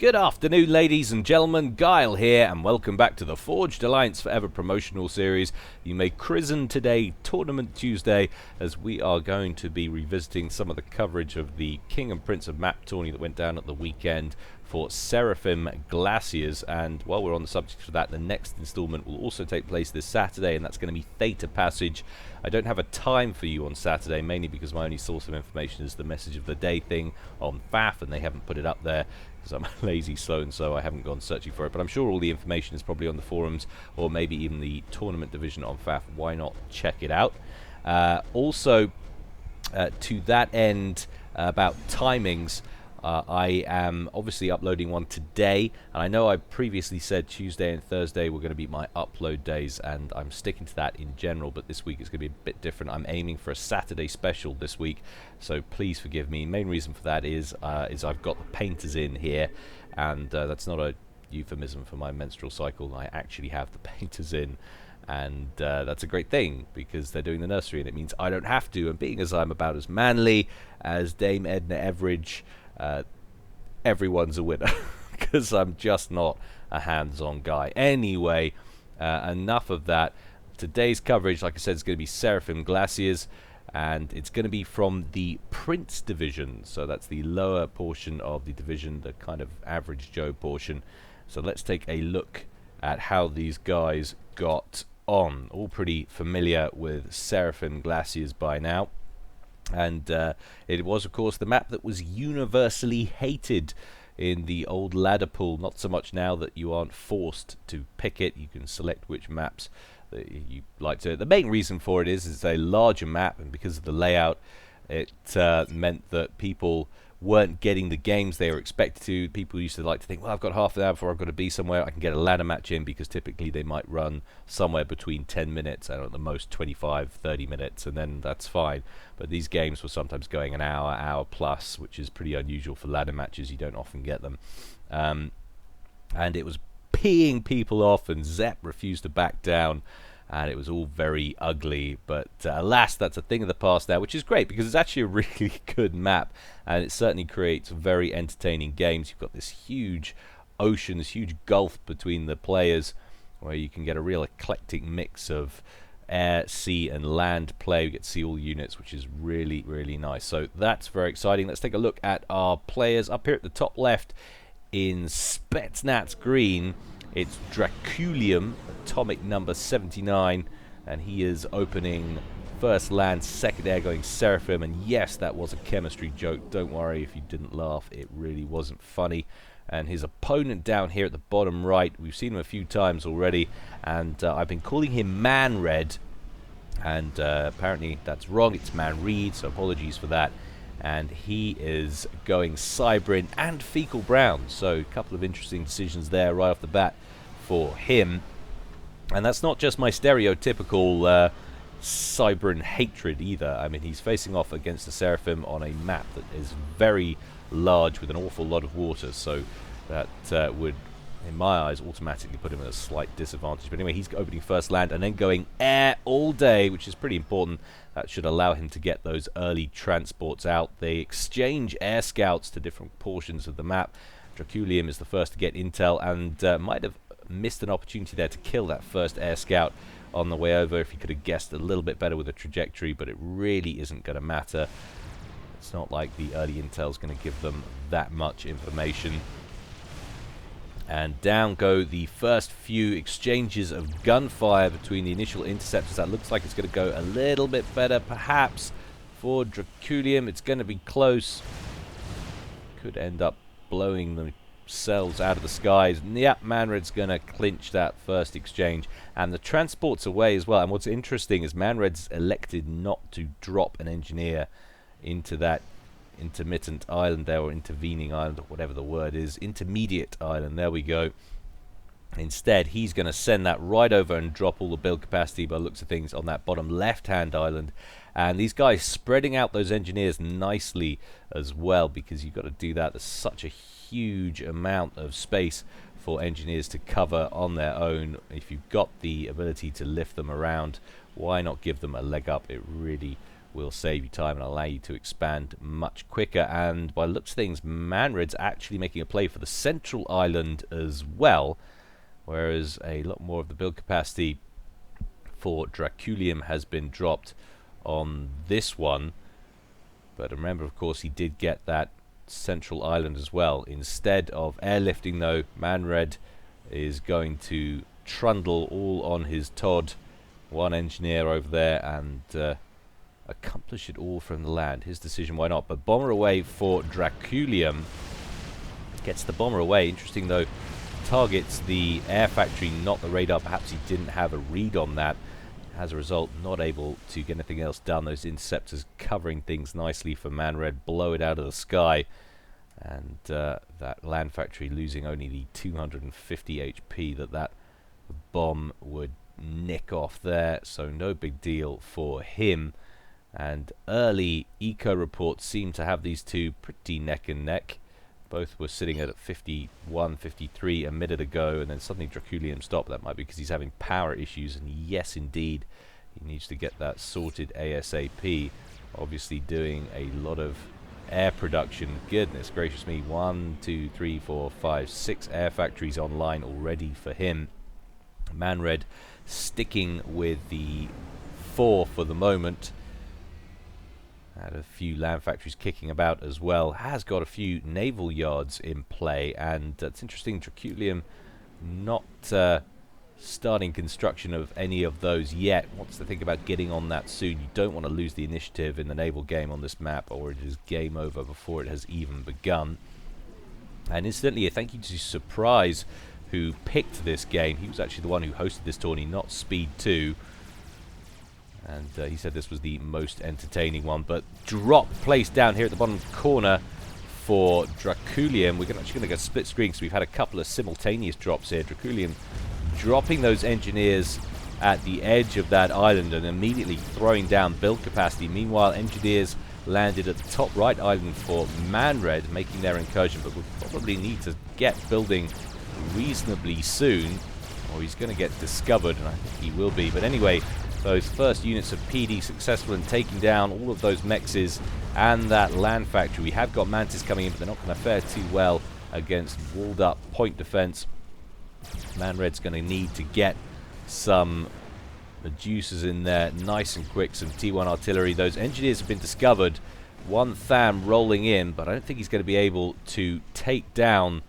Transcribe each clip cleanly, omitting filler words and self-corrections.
Good afternoon, ladies and gentlemen. Guile here, and welcome back to the Forged Alliance Forever promotional series. You may christen today Tournament Tuesday, as we are going to be revisiting some of the coverage of the King and Prince of Map tourney that went down at the weekend for Seraphim Glaciers. And while we're on the subject of that, the next installment will also take place this Saturday, and that's going to be Theta Passage. I don't have a time for you on Saturday, mainly because my only source of information is the message of the day thing on FAF, and they haven't put it up there because I'm a lazy slow, and so I haven't gone searching for it. But I'm sure all the information is probably on the forums, or maybe even the tournament division on FAF. Why not check it out? Also, to that end, about timings, I am obviously uploading one today, and I know I previously said Tuesday and Thursday were going to be my upload days, and I'm sticking to that in general, but this week it's going to be a bit different. I'm aiming for a Saturday special this week, so please forgive me. Main reason for that is I've got the painters in here, and that's not a euphemism for my menstrual cycle. I actually have the painters in, and that's a great thing because they're doing the nursery, and it means I don't have to. And being as I'm about as manly as Dame Edna Everidge, everyone's a winner because I'm just not a hands-on guy. Anyway, enough of that. Today's coverage, like I said, is going to be Seraphim Glaciers, and it's going to be from the Prince division. So that's the lower portion of the division, the kind of average Joe portion. So let's take a look at how these guys got on. All pretty familiar with Seraphim Glaciers by now. And it was, of course, the map that was universally hated in the old ladder pool. Not so much now that you aren't forced to pick it. You can select which maps that you like to. The main reason for it is it's a larger map, and because of the layout, it meant that people weren't getting the games they were expected to. People used to like to think, well, I've got half an hour before I've got to be somewhere. I can get a ladder match in, because typically they might run somewhere between 10 minutes and at the most 25, 30 minutes, and then that's fine. But these games were sometimes going an hour, hour plus, which is pretty unusual for ladder matches. You don't often get them. And it was peeing people off, and Zep refused to back down. And it was all very ugly, but alas, that's a thing of the past now, which is great because it's actually a really good map, and it certainly creates very entertaining games. You've got this huge ocean, this huge gulf between the players, where you can get a real eclectic mix of air, sea, and land play. We get to see all the units, which is really, really nice. So that's very exciting. Let's take a look at our players. Up here at the top left in Spetsnaz green, it's Draculium, atomic number 79, and he is opening first land, second air, going Seraphim. And yes, that was a chemistry joke. Don't worry if you didn't laugh. It really wasn't funny. And his opponent down here at the bottom right, we've seen him a few times already, and I've been calling him Man Red, and apparently that's wrong. It's Man Reed, so apologies for that. And he is going Cybrin and Fecal Brown, so a couple of interesting decisions there right off the bat for him. And that's not just my stereotypical Cybrin hatred either. I mean, he's facing off against the Seraphim on a map that is very large with an awful lot of water, so that would, in my eyes, automatically put him at a slight disadvantage. But anyway, he's opening first land and then going air all day, which is pretty important. That should allow him to get those early transports out. They exchange air scouts to different portions of the map. Draculium is the first to get intel, and might have missed an opportunity there to kill that first air scout on the way over if he could have guessed a little bit better with the trajectory, but it really isn't going to matter. It's not like the early intel is going to give them that much information. And down go the first few exchanges of gunfire between the initial interceptors. That looks like it's going to go a little bit better, perhaps, for Draculium. It's going to be close. Could end up blowing themselves out of the skies. And yep, Manred's going to clinch that first exchange. And the transport's away as well. And what's interesting is Manred's elected not to drop an engineer into that intermittent island there, or intervening island, or whatever the word is, intermediate island. There we go. Instead, he's going to send that right over and drop all the build capacity, by the looks of things, on that bottom left-hand island. And these guys spreading out those engineers nicely as well, because you've got to do that. There's such a huge amount of space for engineers to cover on their own. If you've got the ability to lift them around, why not give them a leg up? It really will save you time and allow you to expand much quicker. And by the looks of things, Manred's actually making a play for the central island as well, whereas a lot more of the build capacity for Draculium has been dropped on this one. But remember, of course, he did get that central island as well. Instead of airlifting, though, Manred is going to trundle all on his Todd, one engineer over there, and accomplish it all from the land. His decision, why not? But bomber away for Draculium. Gets the bomber away. Interesting, though, targets the air factory, not the radar. Perhaps he didn't have a read on that. As a result, not able to get anything else done. Those interceptors covering things nicely for Manred, blow it out of the sky. And that land factory losing only the 250 HP that bomb would nick off there. So no big deal for him. And early eco reports seem to have these two pretty neck and neck. Both were sitting at 51, 53 a minute ago, and then suddenly Draculium stopped. That might be because he's having power issues, and yes, indeed, he needs to get that sorted ASAP. Obviously doing a lot of air production. Goodness gracious me, 1, 2, 3, 4, 5, 6 air factories online already for him. Manred sticking with the 4 for the moment. Had a few land factories kicking about as well. Has got a few naval yards in play, and it's interesting, Draculium not starting construction of any of those yet. Wants to think about getting on that soon. You don't want to lose the initiative in the naval game on this map, or it is game over before it has even begun. And incidentally, a thank you to Surprise, who picked this game. He was actually the one who hosted this tourney, not Speed 2. And he said this was the most entertaining one. But drop placed down here at the bottom corner for Draculium. We're actually going to get split screen because we've had a couple of simultaneous drops here. Draculium dropping those engineers at the edge of that island and immediately throwing down build capacity. Meanwhile, engineers landed at the top right island for Manred, making their incursion. But we'll probably need to get building reasonably soon, or he's going to get discovered, and I think he will be. But anyway, those first units of PD successful in taking down all of those mexes and that land factory. We have got Mantis coming in, but they're not going to fare too well against walled up point defense. Manred's going to need to get some Medusas in there nice and quick, some T1 artillery. Those engineers have been discovered. One Tham rolling in, but I don't think he's going to be able to take down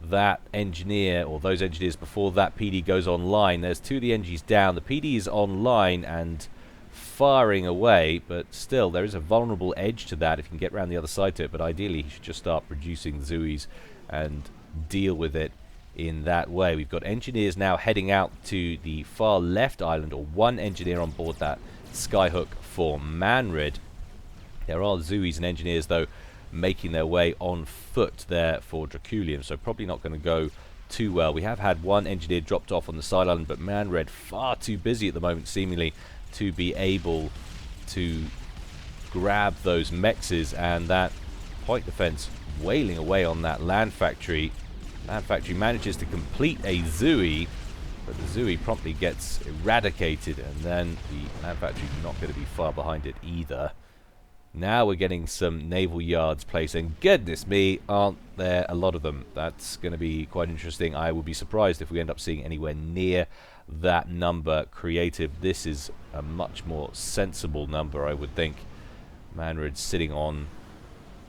that engineer or those engineers before that PD goes online. There's 2 of the engineers down. The PD is online and firing away, but still there is a vulnerable edge to that if you can get around the other side to it. But ideally he should just start producing Zuis and deal with it in that way. We've got engineers now heading out to the far left island, or 1 engineer on board that Skyhook for Manred. There are Zuis and engineers though making their way on foot there for Draculium, so probably not going to go too well. We have had 1 engineer dropped off on the side island, but Manred far too busy at the moment seemingly to be able to grab those mexes, and that point defense wailing away on that land factory. Land factory manages to complete a Zui, but the Zui promptly gets eradicated, and then the land factory not going to be far behind it either. Now we're getting some naval yards placed, and goodness me, aren't there a lot of them. That's going to be quite interesting. I would be surprised if we end up seeing anywhere near that number creative. This is a much more sensible number, I would think. Manred's sitting on,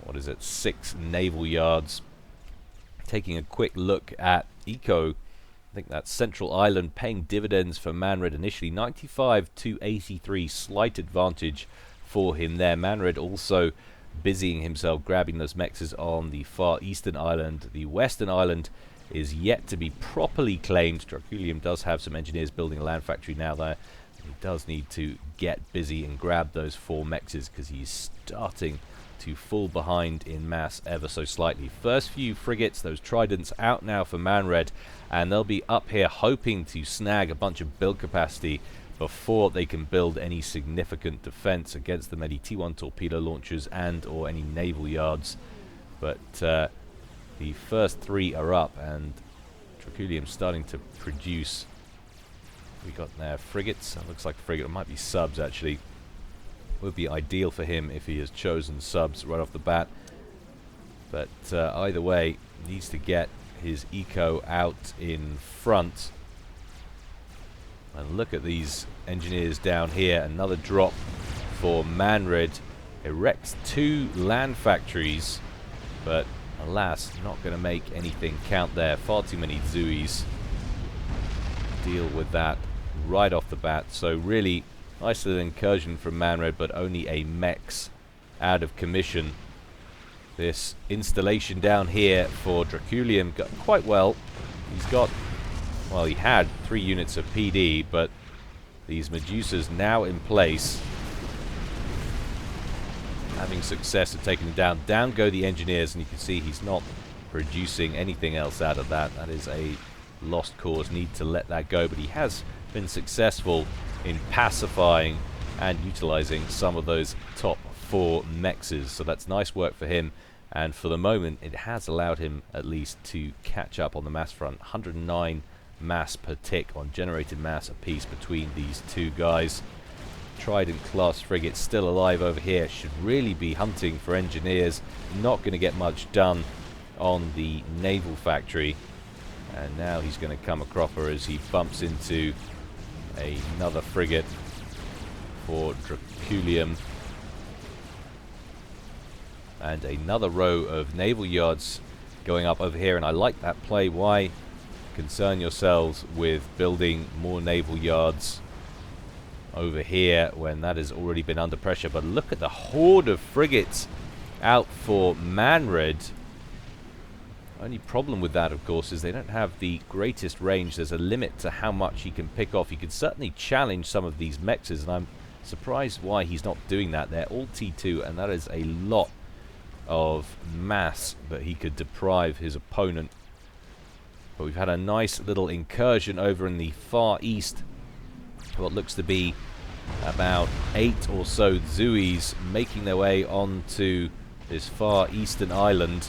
what is it, 6 naval yards. Taking a quick look at Eco, I think that central island paying dividends for Manred initially. 95 to 83, slight advantage for him there. Manred also busying himself grabbing those mexes on the far eastern island. The western island is yet to be properly claimed. Draculium does have some engineers building a land factory now there. He does need to get busy and grab those 4 mexes because he's starting to fall behind in mass ever so slightly. First few frigates, those tridents, out now for Manred, and they'll be up here hoping to snag a bunch of build capacity before they can build any significant defense against them, any T1 torpedo launchers and or any naval yards. But the first 3 are up, and Draculium starting to produce. We got there frigates. It looks like a frigate. It might be subs actually. Would be ideal for him if he has chosen subs right off the bat. But either way, needs to get his eco out in front. And look at these engineers down here. Another drop for Manred. Erects 2 land factories, but alas, not going to make anything count there. Far too many Zuis. Deal with that right off the bat. So really, nice little incursion from Manred, but only a mechs out of commission. This installation down here for Draculium got quite well. He's got, well, he had 3 units of PD, but these Medusas now in place, having success at taking them down. Down go the engineers, and you can see he's not producing anything else out of that. That is a lost cause. Need to let that go, but he has been successful in pacifying and utilizing some of those top 4 mexes. So that's nice work for him, and for the moment it has allowed him at least to catch up on the mass front. 109 mass per tick on generated mass apiece between these 2 guys. Trident class frigate still alive over here. Should really be hunting for engineers. Not going to get much done on the naval factory. And now he's going to come a cropper as he bumps into another frigate for Draculium. And another row of naval yards going up over here. And I like that play. Why concern yourselves with building more naval yards over here when that has already been under pressure? But look at the horde of frigates out for Manred. Only problem with that, of course, is they don't have the greatest range. There's a limit to how much he can pick off. He could certainly challenge some of these mexes, and I'm surprised why he's not doing that. They're all T2, and that is a lot of mass that he could deprive his opponent. But we've had a nice little incursion over in the far east. What looks to be about 8 or so Zuis making their way onto this far eastern island.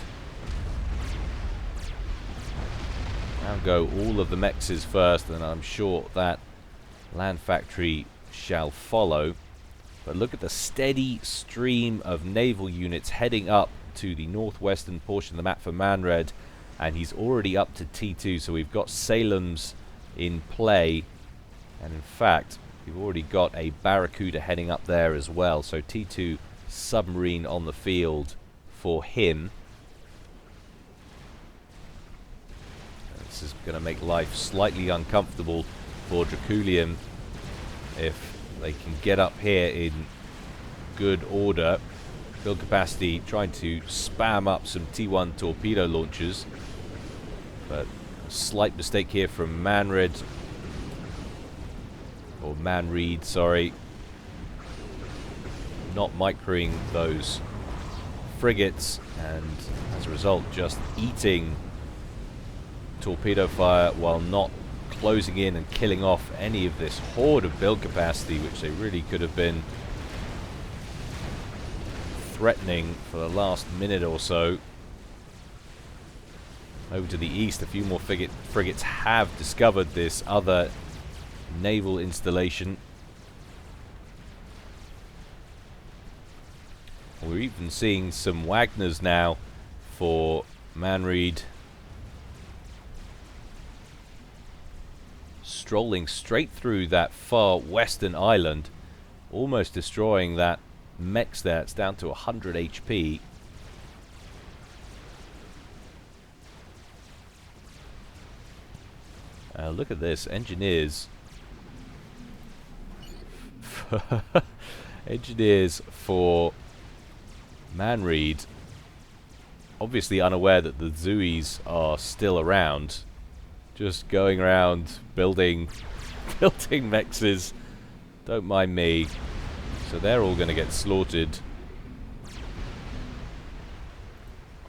Now go all of the mexes first, and I'm sure that land factory shall follow. But look at the steady stream of naval units heading up to the northwestern portion of the map for Manred, and he's already up to T2, so we've got Salem's in play. And in fact, we've already got a Barracuda heading up there as well. So T2 submarine on the field for him. This is going to make life slightly uncomfortable for Draculium if they can get up here in good order. Build capacity, trying to spam up some T1 torpedo launchers. But a slight mistake here from Manred. Or Manreed, sorry. Not microing those frigates, and as a result just eating torpedo fire while not closing in and killing off any of this horde of build capacity, which they really could have been threatening for the last minute or so. Over to the east, a few more frigates have discovered this other naval installation. We're even seeing some Wagners now for Manreed, strolling straight through that far western island, almost destroying that mechs there. It's down to 100 HP. Look at this, engineers. Engineers for Manreed, obviously unaware that the Zuis are still around, just going around building mexes. Don't mind me. So they're all going to get slaughtered.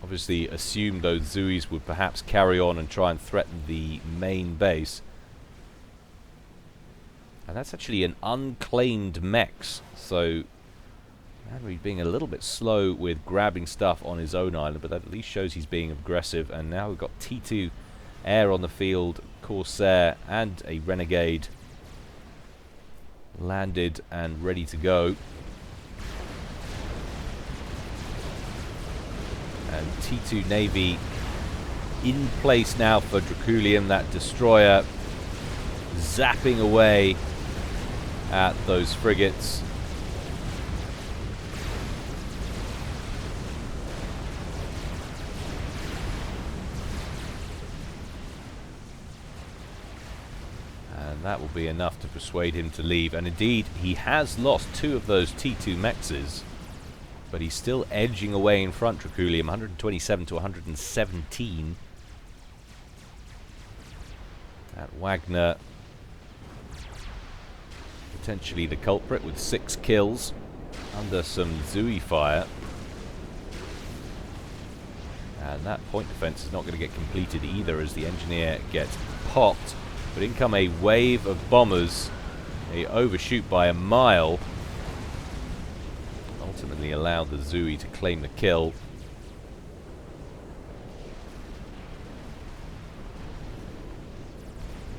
Obviously assumed those Zuis would perhaps carry on and try and threaten the main base. And that's actually an unclaimed mex, so Manreed being a little bit slow with grabbing stuff on his own island, but that at least shows he's being aggressive. And now we've got T2 air on the field, Corsair and a Renegade landed and ready to go. And T2 Navy in place now for Draculium, that destroyer zapping away at those frigates. And that will be enough to persuade him to leave. And indeed, he has lost 2 of those T2 mexes, but he's still edging away in front, Draculium, 127 to 117. That Wagner, potentially the culprit with 6 kills under some Zooey fire. And that point defense is not going to get completed either as the engineer gets popped. But in come a wave of bombers. They overshoot by a mile. Ultimately allowed the Zooey to claim the kill.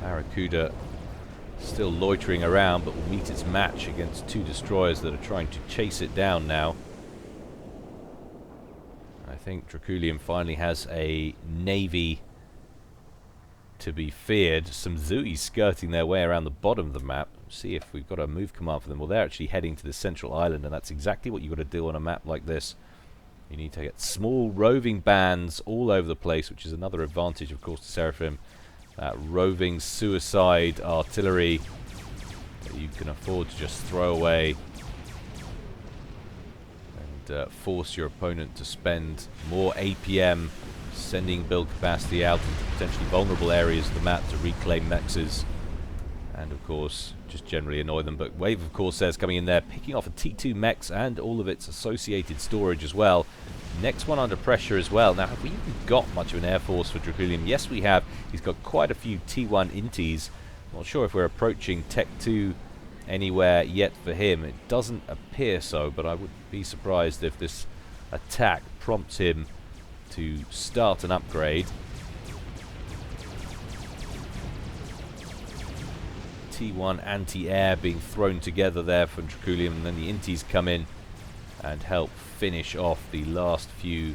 Barracuda still loitering around, but will meet its match against 2 destroyers that are trying to chase it down now. I think Draculium finally has a navy to be feared. Some Zooey skirting their way around the bottom of the map. See if we've got a move command for them. Well, they're actually heading to the central island, and that's exactly what you've got to do on a map like this. You need to get small roving bands all over the place, which is another advantage, of course, to Seraphim. That roving suicide artillery that you can afford to just throw away and force your opponent to spend more APM sending build capacity out into potentially vulnerable areas of the map to reclaim mexes and, of course, just generally annoy them. But wave of Corsairs coming in there, picking off a T2 mex and all of its associated storage as well. Next one under pressure as well. Now, have we even got much of an air force for Draculium? Yes, we have. He's got quite a few T1 inties. Not sure if we're approaching Tech 2 anywhere yet for him. It doesn't appear so, but I would be surprised if this attack prompts him to start an upgrade. T1 anti-air being thrown together there for Draculium, and then the inties come in and help finish off the last few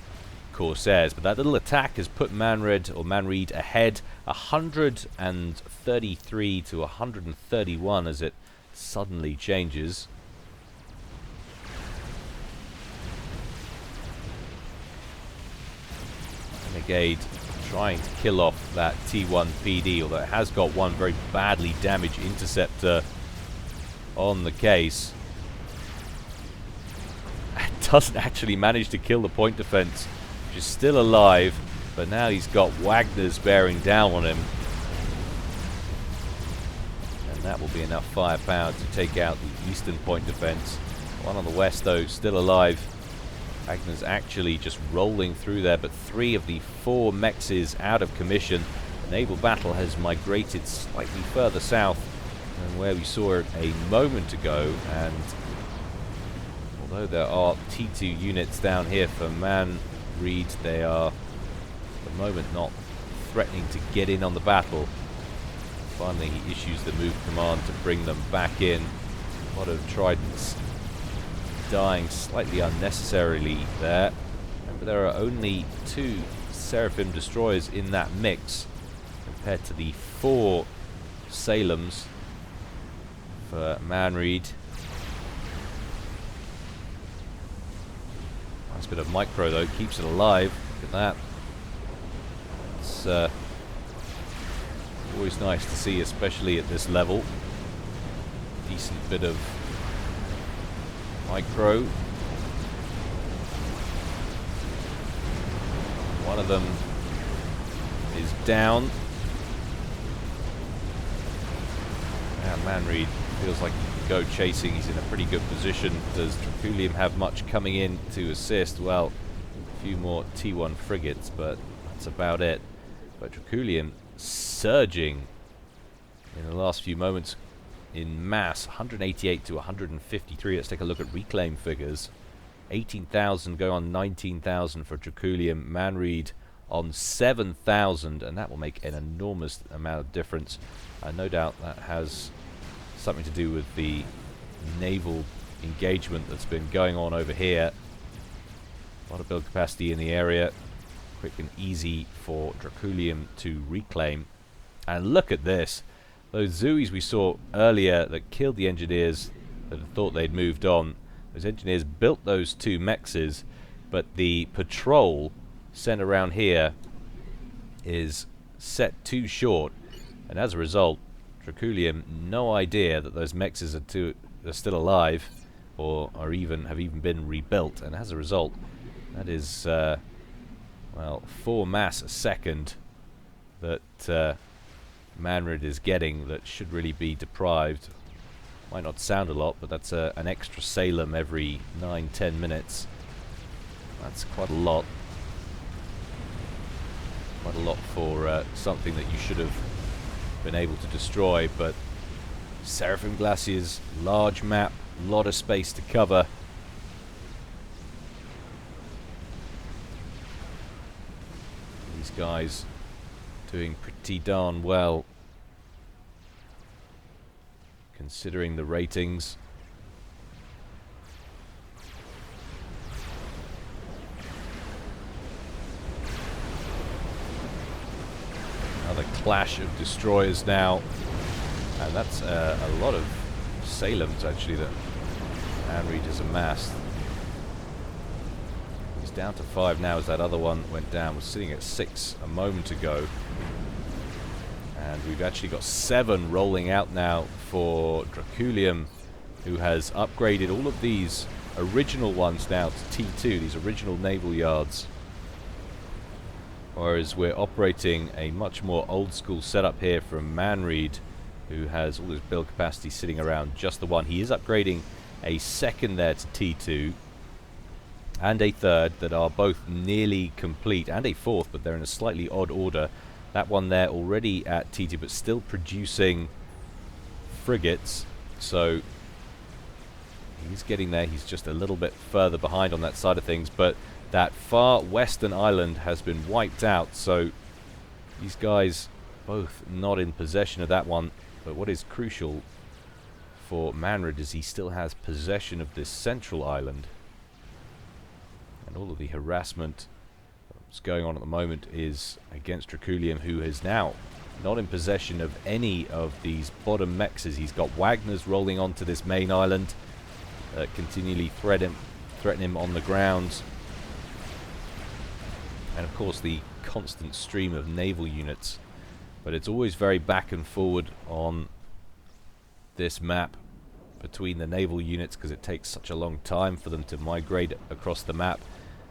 Corsairs. But that little attack has put Manreed ahead, 133 to 131 as it suddenly changes. Renegade trying to kill off that T1 PD, although it has got one very badly damaged interceptor on the case. It doesn't actually manage to kill the point defense, which is still alive, but now he's got Wagner's bearing down on him. And that will be enough firepower to take out the eastern point defense. One on the west, though, still alive. Wagner's actually just rolling through there, but 3 of the 4 mexes out of commission. The naval battle has migrated slightly further south than where we saw it a moment ago, and although there are T2 units down here for Manreed, they are at the moment not threatening to get in on the battle. Finally he issues the move command to bring them back in. A lot of tridents dying slightly unnecessarily there. Remember, there are only 2 Seraphim destroyers in that mix compared to the 4 Salems for Manreed. Nice bit of micro though, keeps it alive. Look at that. It's always nice to see, especially at this level. Decent bit of micro. One of them is down. Now Manreed feels like he can go chasing. He's in a pretty good position. Does Draculium have much coming in to assist? Well, a few more T1 frigates, but that's about it. But Draculium surging in the last few moments in mass, 188 to 153. Let's take a look at reclaim figures. 18,000 going on 19,000 for Draculium. Manreed on 7,000, and that will make an enormous amount of difference. No doubt that has something to do with the naval engagement that's been going on over here. A lot of build capacity in the area. Quick and easy for Draculium to reclaim. And look at this. Those Zoos we saw earlier that killed the engineers that had thought they'd moved on. Those engineers built those 2 mexes, but the patrol sent around here is set too short. And as a result, Draculium, no idea that those mexes are still alive, or have even been rebuilt. And as a result, that is, well, 4 mass a second that Manrid is getting that should really be deprived. Might not sound a lot, but that's an extra Salem every 9-10 minutes. That's quite a lot. Quite a lot for something that you should have been able to destroy, but Seraphim Glaciers, large map, lot of space to cover. These guys doing pretty darn well considering the ratings. Another clash of destroyers now, and that's a lot of Salems actually that Manrid has amassed. He's down to 5 now as that other one went down. Was sitting at 6 a moment ago, and we've actually got 7 rolling out now for Draculium, who has upgraded all of these original ones now to T2, these original naval yards. Whereas we're operating a much more old school setup here from Manrid, who has all his build capacity sitting around just the 1. He is upgrading a 2nd there to T2 and a 3rd that are both nearly complete, and a 4th, but they're in a slightly odd order. That one there already at T2 but still producing frigates, so he's getting there. He's just a little bit further behind on that side of things, but that far western island has been wiped out, so these guys both not in possession of that one. But what is crucial for Manrid is he still has possession of this central island, and all of the harassment that's going on at the moment is against Draculium, who is now not in possession of any of these bottom mexes. He's got Wagners rolling onto this main island, continually threaten him on the ground. And of course the constant stream of naval units, but it's always very back and forward on this map between the naval units because it takes such a long time for them to migrate across the map.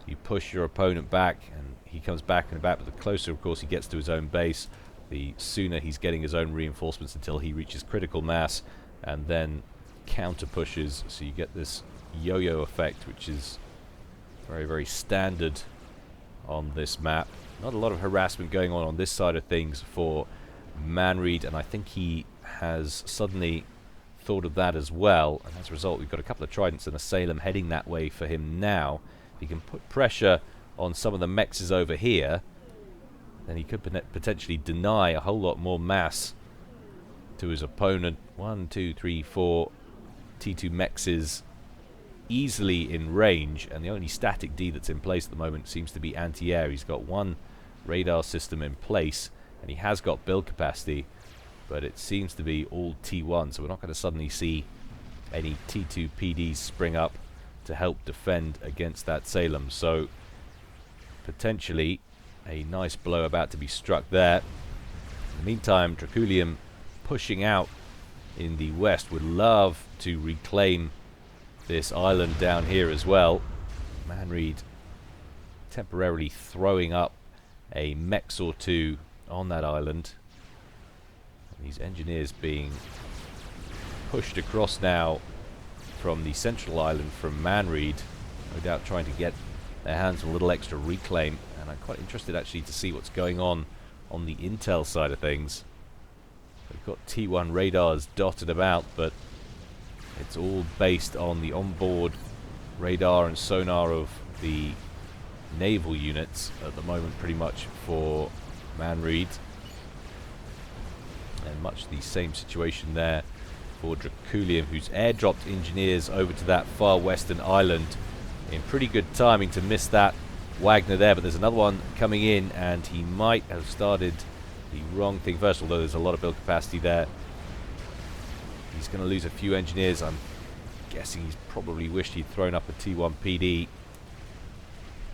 You push your opponent back and he comes back and back, but the closer of course he gets to his own base, the sooner he's getting his own reinforcements until he reaches critical mass and then counter pushes, so you get this yo-yo effect, which is very, very standard on this map. Not a lot of harassment going on this side of things for Manrid, and I think he has suddenly thought of that as well, and as a result we've got a couple of Tridents and a Salem heading that way for him now. He can put pressure on some of the mexes over here, then he could potentially deny a whole lot more mass to his opponent. 1, 2, 3, 4 T2 mexes easily in range, and the only static D that's in place at the moment seems to be anti-air. He's got 1 radar system in place and he has got build capacity, but it seems to be all T1, so we're not going to suddenly see any T2 PDs spring up to help defend against that Salem. So potentially a nice blow about to be struck there. In the meantime, Draculium pushing out in the west would love to reclaim this island down here as well. Manrid temporarily throwing up a mex or 2 on that island. And these engineers being pushed across now from the central island from Manrid, no doubt trying to get their hands on a little extra reclaim. And I'm quite interested actually to see what's going on the intel side of things. We've got T1 radars dotted about, but it's all based on the onboard radar and sonar of the naval units at the moment, pretty much for Manrid. And much the same situation there for Draculium, who's airdropped engineers over to that far western island in pretty good timing to miss that Wagner there, but there's another one coming in, and he might have started the wrong thing first, although there's a lot of build capacity there. He's going to lose a few engineers. I'm guessing he's probably wished he'd thrown up a T1 PD.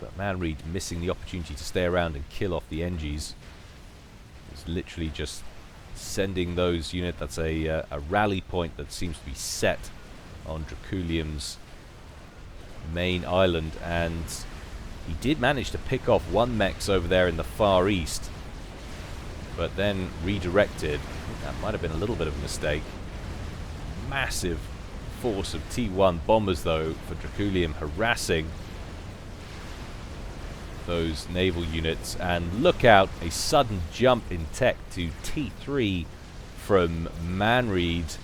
But Manreed missing the opportunity to stay around and kill off the Engies. It's literally just sending those units. That's a rally point that seems to be set on Draculium's main island, and he did manage to pick off one mechs over there in the far east, but then redirected. I think that might have been a little bit of a mistake. Massive force of T1 bombers though for Draculium, harassing those naval units, and look out, a sudden jump in tech to T3 from Manreed.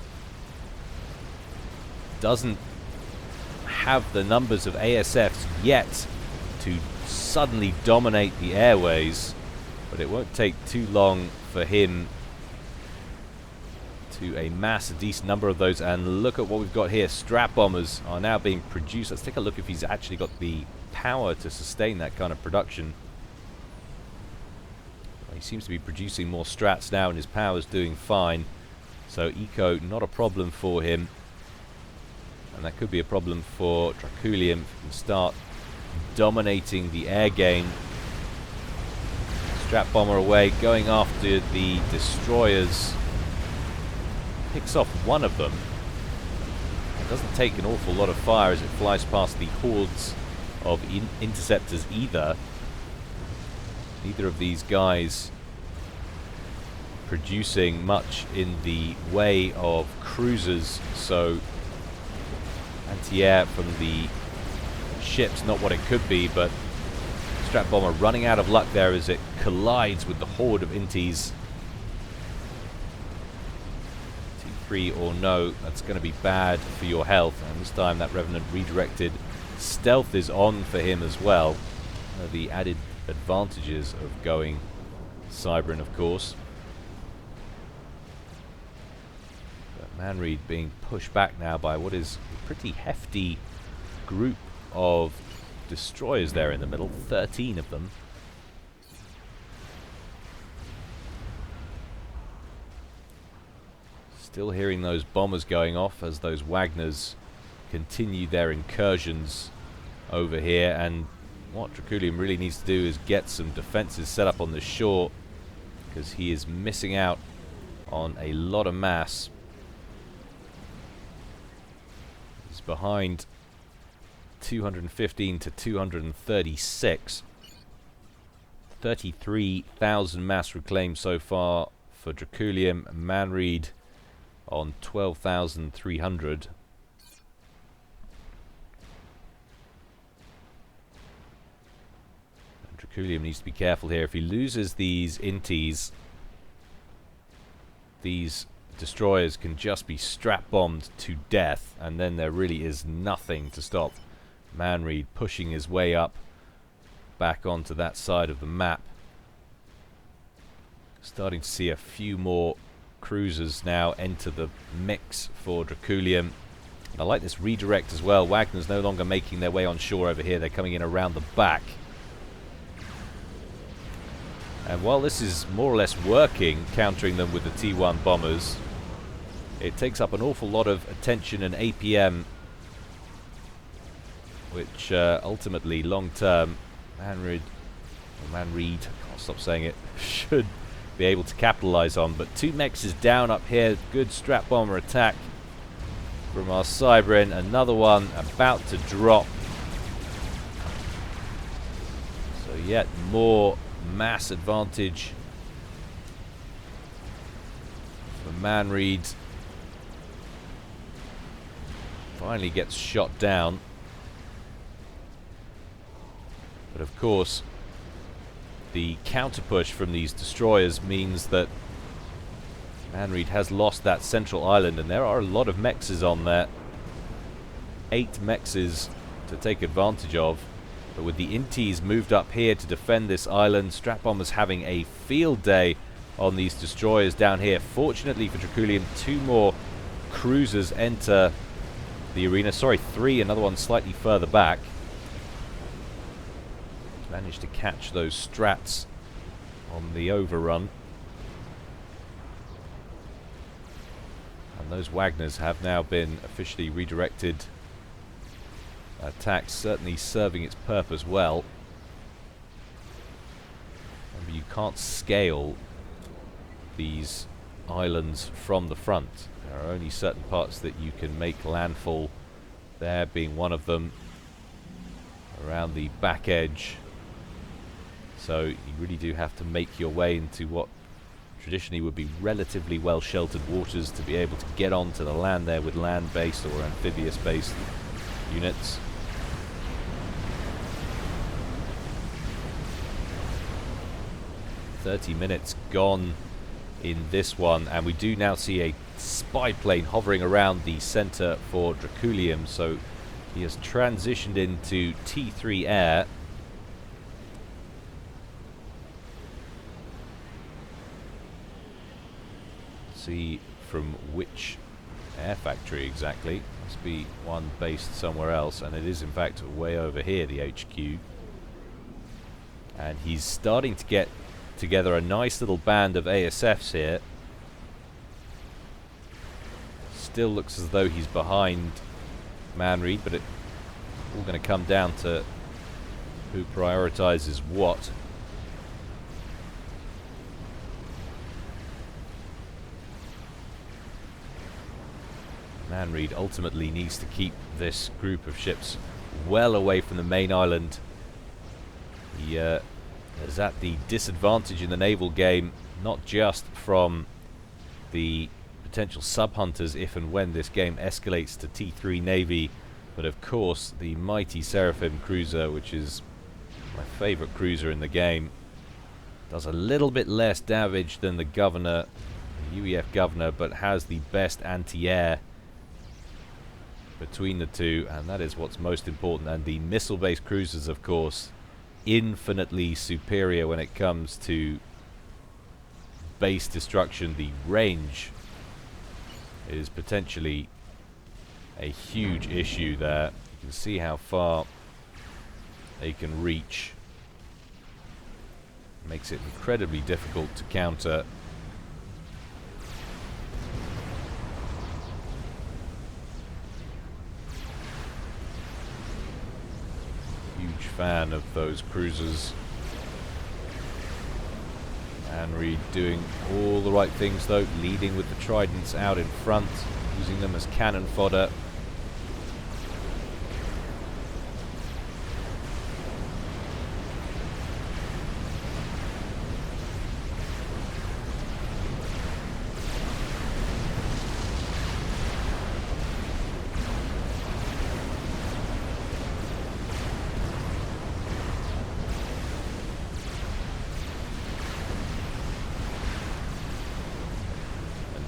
Doesn't have the numbers of ASFs yet to suddenly dominate the airways, but it won't take too long for him to amass a decent number of those. And look at what we've got here. Strat bombers are now being produced. Let's take a look if he's actually got the power to sustain that kind of production. Well, he seems to be producing more strats now, and his power's doing fine. So eco, not a problem for him. And that could be a problem for Draculium if he can start dominating the air game. Strat bomber away, going after the destroyers. Picks off one of them. It doesn't take an awful lot of fire as it flies past the hordes of interceptors either. Neither of these guys producing much in the way of cruisers, so anti-air from the ships not what it could be, but Strat bomber running out of luck there as it collides with the horde of inties. T3 or no, that's going to be bad for your health, and this time that Revenant redirected. Stealth is on for him as well. The added advantages of going Cybran, of course. But Manreed being pushed back now by what is a pretty hefty group of destroyers there in the middle, 13 of them. Still hearing those bombers going off as those Wagners continue their incursions over here, and what Draculium really needs to do is get some defenses set up on the shore, because he is missing out on a lot of mass. He's behind 215 to 236. 33,000 mass reclaimed so far for Draculium. Manreed on 12,300. Draculium needs to be careful here. If he loses these inties, these destroyers can just be strap-bombed to death, and then there really is nothing to stop Manreed pushing his way up back onto that side of the map. Starting to see a few more cruisers now enter the mix for Draculium. And I like this redirect as well. Wagner's no longer making their way on shore over here. They're coming in around the back. And while this is more or less working, countering them with the T1 bombers, it takes up an awful lot of attention and APM, which ultimately, long-term, Manreed, I can't stop saying it, should be able to capitalize on. But two mechs is down up here. Good strat bomber attack from our Cybran. Another one about to drop. So yet more mass advantage for Manreed. Finally gets shot down. But of course, the counter push from these destroyers means that Manreed has lost that central island, and there are a lot of mexes on there. 8 mexes to take advantage of. But with the inties moved up here to defend this island, Strat bombers having a field day on these destroyers down here. Fortunately for Draculium, 2 more cruisers enter the arena. Sorry, 3, another one slightly further back. managed to catch those strats on the overrun. And those Wagners have now been officially redirected. Attack certainly serving its purpose well. Remember, you can't scale these islands from the front. There are only certain parts that you can make landfall, there being one of them, around the back edge. So you really do have to make your way into what traditionally would be relatively well sheltered waters to be able to get onto the land there with land based or amphibious based units. "30 minutes gone in this one, and we do now see a spy plane hovering around the center for Draculium, so he has transitioned into T3 air. See from which air factory exactly. Must be one based somewhere else, and it is in fact way over here, the HQ. And he's starting to get together a nice little band of ASFs here. Still looks as though he's behind Manreed, but it's all going to come down to who prioritizes what. Manreed ultimately needs to keep this group of ships well away from the main island. He is at the disadvantage in the naval game, not just from the potential sub-hunters if and when this game escalates to T3 Navy, but of course the mighty Seraphim cruiser, which is my favorite cruiser in the game, does a little bit less damage than the Governor, the UEF Governor, but has the best anti-air between the two, and that is what's most important. And the missile-based cruisers, of course, infinitely superior when it comes to base destruction. The range is potentially a huge issue there. You can see how far they can reach. Makes it incredibly difficult to counter. Huge fan of those cruisers. Manreed doing all the right things though, leading with the tridents out in front, using them as cannon fodder.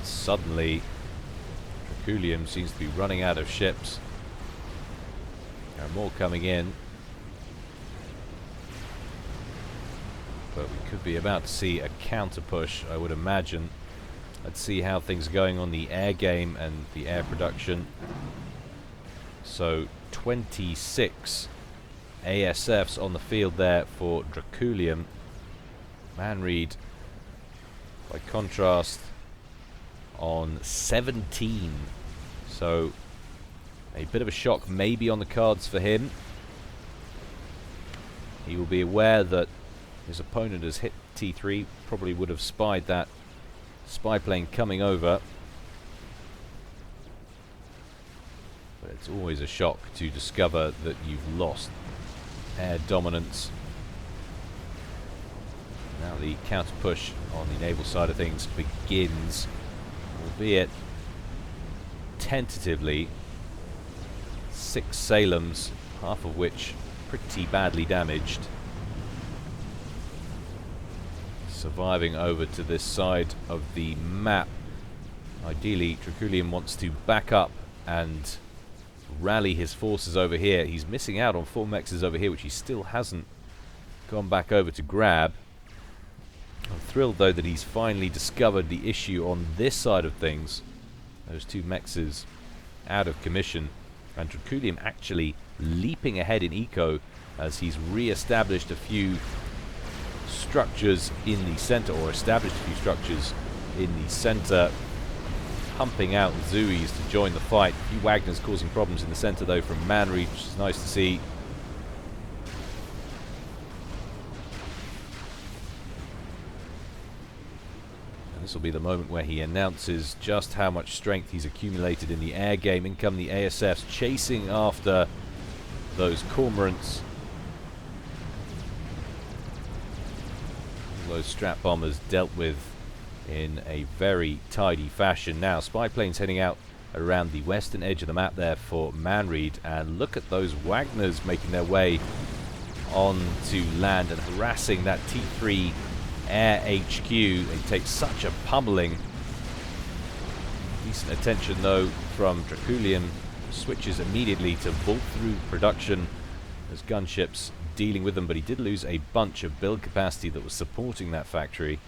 Suddenly, Draculium seems to be running out of ships. There are more coming in. But we could be about to see a counter push, I would imagine. Let's see how things are going on the air game and the air production. So, 26 ASFs on the field there for Draculium. Manreed, by contrast, on 17, so a bit of a shock maybe on the cards for him. He will be aware that his opponent has hit T3, probably would have spied that spy plane coming over, but it's always a shock to discover that you've lost air dominance. Now the counter push on the naval side of things begins, albeit tentatively. 6 Salems, half of which pretty badly damaged, surviving over to this side of the map. Ideally, Draculium wants to back up and rally his forces over here. He's missing out on 4 mexes over here, which he still hasn't gone back over to grab. I'm thrilled though that he's finally discovered the issue on this side of things. Those 2 mexes out of commission, and Draculium actually leaping ahead in eco as he's re-established a few structures in the center, or established a few structures in the center, pumping out Zuis to join the fight. A few Wagners causing problems in the center though from Manreed, which is nice to see. And this will be the moment where he announces just how much strength he's accumulated in the air game. In come the ASFs chasing after those cormorants. Those strap bombers dealt with in a very tidy fashion. Now spy planes heading out around the western edge of the map there for Manreed, and look at those Wagners making their way onto land and harassing that T3 air HQ. They take such a pummeling. Decent attention though from Draculian, switches immediately to vault through production as gunships dealing with them, but he did lose a bunch of build capacity that was supporting that factory.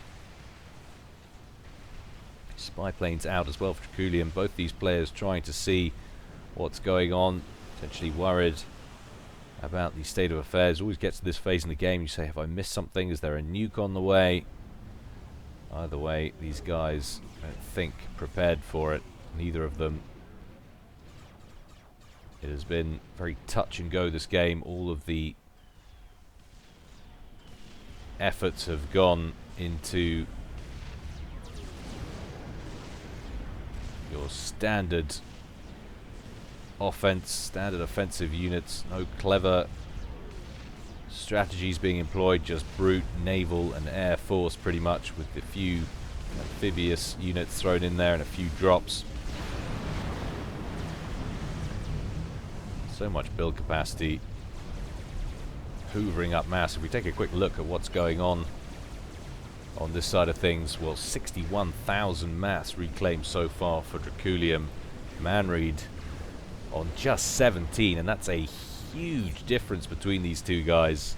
Spy planes out as well for Draculian. Both these players trying to see what's going on, potentially worried about the state of affairs. Always gets to this phase in the game, you say, have I missed something? Is there a nuke on the way? Either way, these guys don't think prepared for it. Neither of them. It has been very touch and go this game. All of the efforts have gone into your standard offense, standard offensive units. No clever strategies being employed, just brute naval and air force pretty much, with a few amphibious units thrown in there and a few drops. So much build capacity hoovering up mass. If we take a quick look at what's going on this side of things, well, 61,000 mass reclaimed so far for Draculian. Manreed on just 17, and that's a huge difference between these two guys.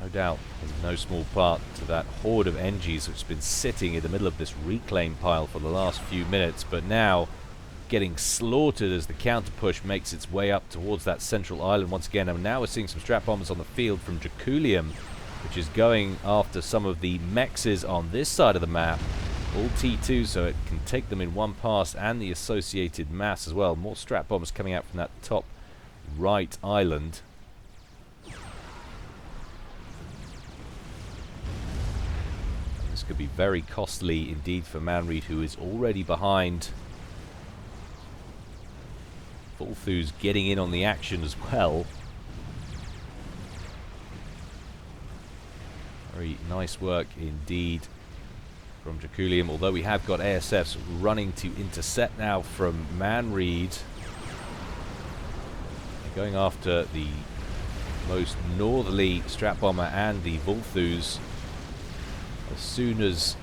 No doubt, in no small part to that horde of NGs which has been sitting in the middle of this reclaim pile for the last few minutes, but now getting slaughtered as the counter push makes its way up towards that central island once again. And now we're seeing some strap bombers on the field from Draculian, which is going after some of the mexes on this side of the map. All T2, so it can take them in one pass, and the associated mass as well. More strap bombers coming out from that top right island. This could be very costly indeed for Manreed, who is already behind. Volthu's getting in on the action as well. Very nice work indeed from Draculian, although we have got ASFs running to intercept now from Manreed. They're going after the most northerly strap bomber and the Volthus. As soon as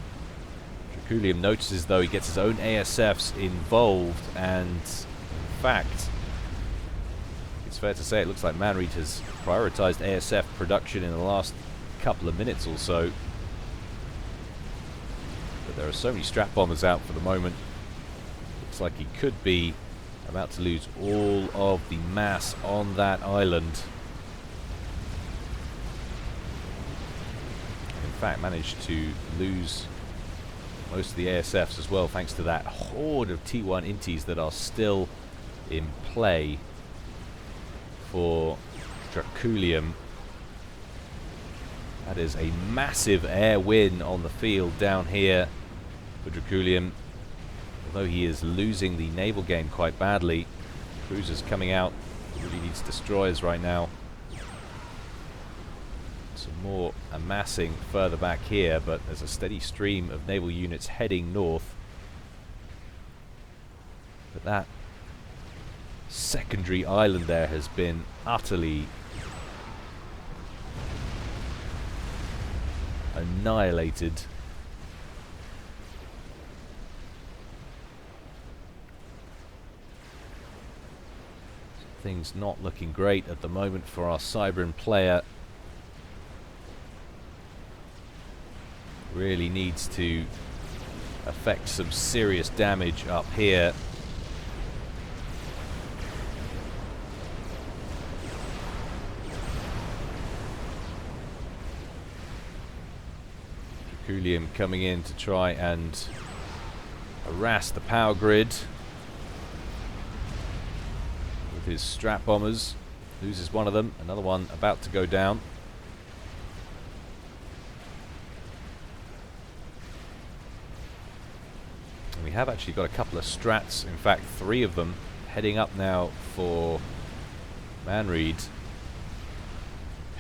Draculian notices, though, he gets his own ASFs involved, and in fact, it's fair to say it looks like Manreed has prioritized ASF production in the last couple of minutes or so. But there are so many strap bombers out for the moment. Looks like he could be about to lose all of the mass on that island. In fact, managed to lose most of the ASFs as well, thanks to that horde of T1 inties that are still in play for Draculian. That is a massive air win on the field down here for Draculian. Although he is losing the naval game quite badly. Cruisers coming out. Really needs destroyers right now. Some more amassing further back here, but there's a steady stream of naval units heading north. But that secondary island there has been utterly annihilated. Things not looking great at the moment for our Cybran player. Really needs to affect some serious damage up here. Draculium coming in to try and harass the power grid with his strat bombers. Loses one of them, another one about to go down. And we have actually got a couple of strats, in fact 3 of them, heading up now for Manreed,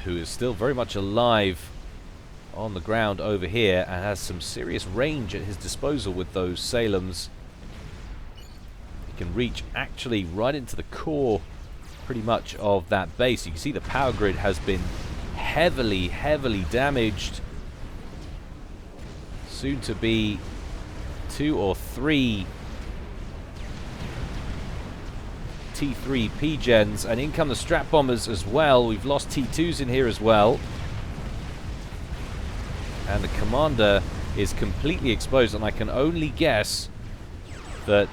who is still very much alive on the ground over here and has some serious range at his disposal with those Salems. He can reach actually right into the core pretty much of that base. You can see the power grid has been heavily damaged. Soon to be 2 or 3 T3 P-Gens, and in come the strat bombers as well. We've lost T2s in here as well. And the commander is completely exposed, and I can only guess that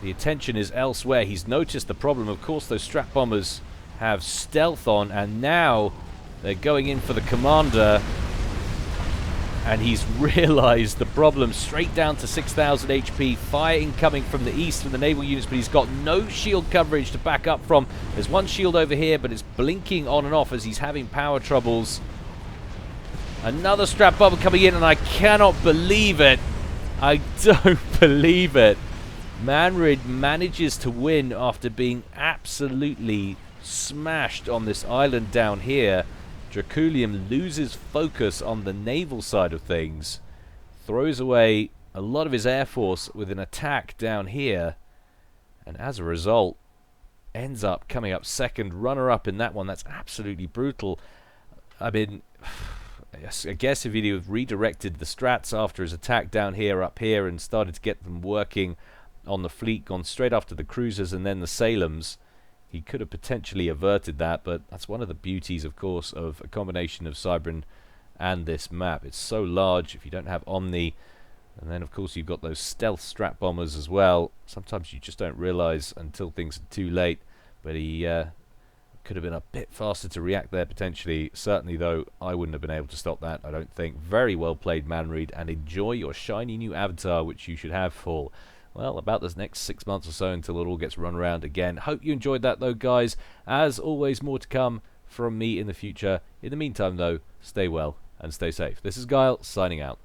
the attention is elsewhere. He's noticed the problem. Of course, those strat bombers have stealth on, and now they're going in for the commander. And he's realized the problem. Straight down to 6,000 HP. Fire incoming from the east from the naval units, but he's got no shield coverage to back up from. There's one shield over here, but it's blinking on and off as he's having power troubles. Another strat bomber coming in, and I cannot believe it. I don't believe it. Manreed manages to win after being absolutely smashed on this island down here. Draculium loses focus on the naval side of things, throws away a lot of his air force with an attack down here, and as a result ends up coming up second, runner-up in that one. That's absolutely brutal. I mean, I guess if he'd have redirected the strats after his attack down here, up here, and started to get them working on the fleet, gone straight after the cruisers and then the Salems, he could have potentially averted that. But that's one of the beauties, of course, of a combination of Cybran and this map. It's so large if you don't have Omni, and then of course you've got those stealth strat bombers as well. Sometimes you just don't realize until things are too late, but he could have been a bit faster to react there potentially. Certainly though, I wouldn't have been able to stop that, I don't think. Very well played, Manreed, and enjoy your shiny new avatar, which you should have for, well, about this next 6 months or so until it all gets run around again. Hope you enjoyed that though, guys. As always, more to come from me in the future. In the meantime though, stay well and stay safe. This is Guile, signing out.